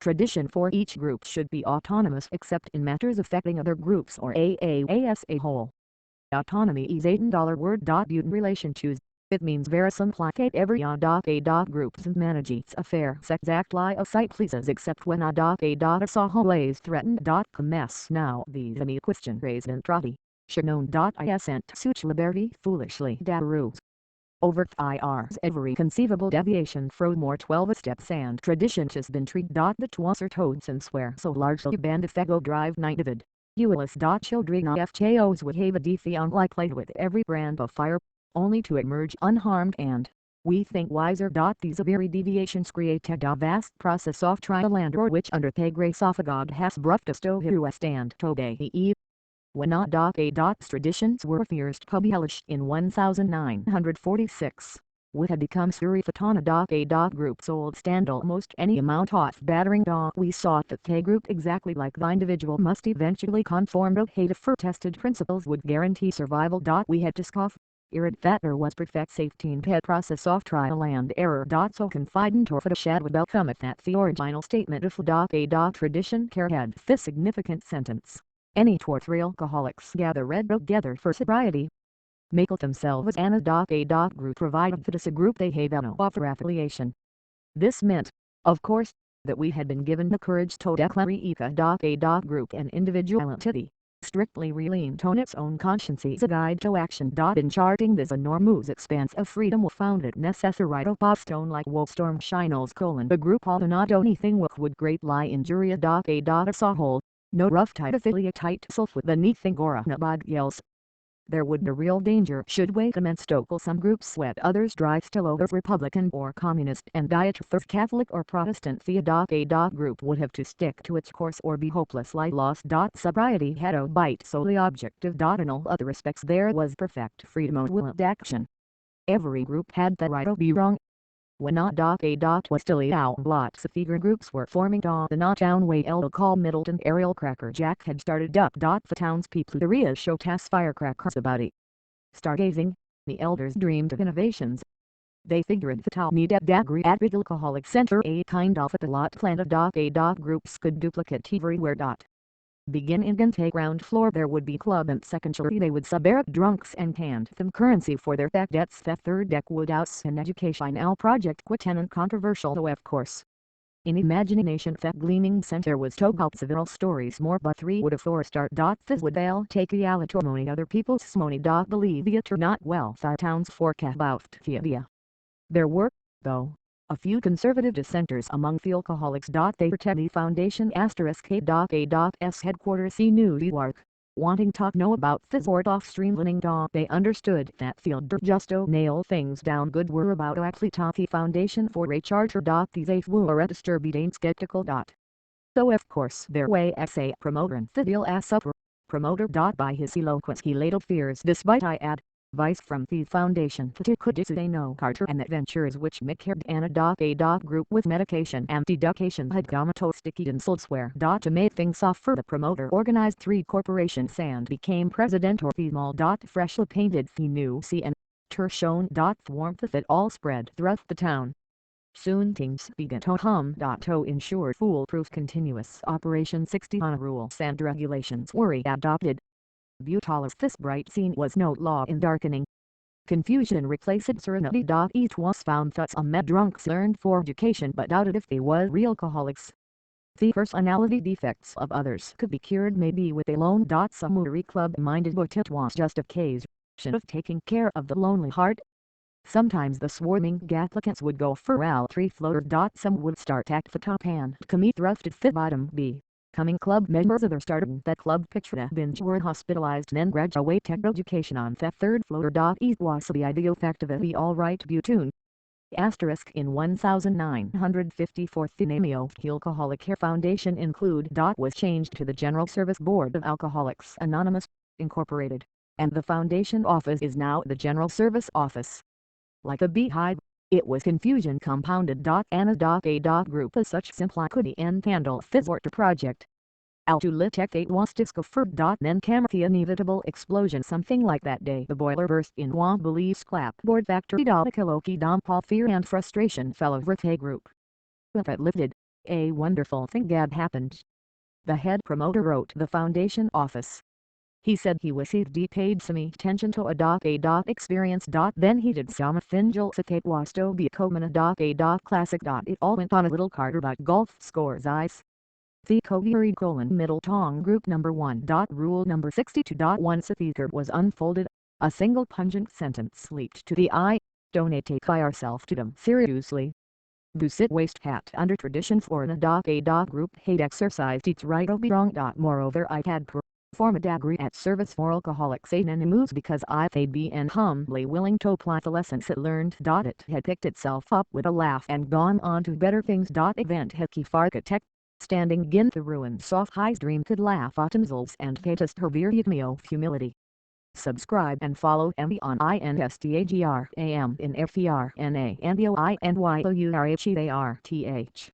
Tradition for each group should be autonomous except in matters affecting other groups or AAA as a whole. Autonomy is $8 word. In relation to it means verisimplify every a groups and manage its affairs exactly as it pleases except when a awhole is threatened. Commence now the question raised in trotty. Known is and such liberty foolishly rules. Over IRs every conceivable deviation from more 12 steps and tradition has been treated. The twasser toad since where so largely banned fego drive 9 David. Ulis. Children of FJOs would have a defy unlikely with every brand of fire, only to emerge unharmed and, we think wiser. These very deviations create a vast process of trial and or which under the grace of God has brought us to here stand today. When AA's traditions were first published in 1946, would have become Surifatana A. Group sold stand almost any amount of battering. We sought that the group exactly like the individual must eventually conform to hate for tested principles would guarantee survival. We had to scoff. That there was perfect safety in the process of trial and error. So confident or for the shed would welcome it that the original statement of A. tradition care had this significant sentence. Any torture alcoholics gather together for sobriety, make themselves an A. group provided that as a group they have no offer affiliation. This meant, of course, that we had been given the courage to declare each A. group an individual entity, strictly reliant on its own conscience as a guide to action. In charting this enormous expanse of freedom we found it necessary to postpone like wolfstorm shinos: the group all not anything which would greatly injure A. as a whole. No rough tide affiliate self with anything or nabod yells. There would be real danger should we commence to some groups sweat others drive still over Republican or Communist and diet of Catholic or Protestant. The A. group would have to stick to its course or be hopelessly lost. Sobriety had a bite solely objective. In all other respects there was perfect freedom of will and action. Every group had the right to be wrong. When A. was still out, lots of eager groups were forming on the town way. Call Middleton Ariel Cracker Jack had started up. The townspeople area show task firecrackers about it. Stargazing, the elders dreamed of innovations. They figured the town needed degree at the alcoholic center, a kind of a lot plan of A. groups could duplicate everywhere. Beginning in the ground floor there would be club and secondary they would sub-air drunks and hand them currency for their back debts. The third deck would house an educational project quite controversial though of course. In imagination the gleaming center was to help several stories more but 3 would have 4 start. This would they'll take reality money other people's money. Believe it or not well the towns forecast about the idea. There were, though, a few conservative dissenters among the alcoholics. They protect the foundation A.A.'s headquarters in New York, wanting to know about the sort of streamlining. They understood that field just to nail things down good were about actually top the foundation for a charter. These were disturbed and skeptical. So of course their way as a promoter and the deal as a promoter. By his eloquence he laid fears despite advice from the foundation to could say no Carter and adventures which McCared and A. group with medication and education had come to sticky and elsewhere. To make things off for the promoter organized 3 corporations and became president or female. Freshly painted the new CN shone. The warmth of it all spread throughout the town. Soon things began to hum. To ensure foolproof continuous operation 60 on rules and regulations were adopted. Butalis this bright scene was no law in darkening. Confusion replaced serenity. It was found that some drunks learned for education but doubted if they were real alcoholics. The personality defects of others could be cured maybe with a loan. Some were club-minded but it was just a case of taking care of the lonely heart. Sometimes the swarming applicants would go for all 3 floater. Some would start at the top and commit thrust at the bottom. Coming club members of their starting that club picture binge were hospitalized then graduated education on the 3rd floor. It was the ideal fact of the alright butune. In 1954 the name of the Alcoholic Care Foundation was changed to the General Service Board of Alcoholics Anonymous, Incorporated, and the foundation office is now the General Service Office. Like a beehive, it was confusion compounded. And A. group as such simply couldn't handle this sort of project. To litek it was discovered. Then came the inevitable explosion. Something like that day the boiler burst in Wombly's clapboard factory. Kiloki Paul fear and frustration fell over the group. But it lifted. A wonderful thing had happened. The head promoter wrote the foundation office. He said he received paid some attention to a experience. Then he did some fingal sakate wasto be komana a classic. It all went on a little carter about golf scores eyes. The Kohiri middle tongue group number 1. Rule number 62. Once a speaker was unfolded, a single pungent sentence leaped to the eye. Don't take ourselves to them seriously. Do sit waist hat under tradition for an a group hate exercise teach right or be wrong. Moreover, I had performed a degree at service for Alcoholics Anonymous because I had been humbly willing to apply the lessons it learned. It had picked itself up with a laugh and gone on to better things. Event Heki Architect, standing in the ruin soft highs dream could laugh autumnals and catest her beard of humility. Subscribe and follow me on Instagram in FERNA and the OINYOURHEARTH.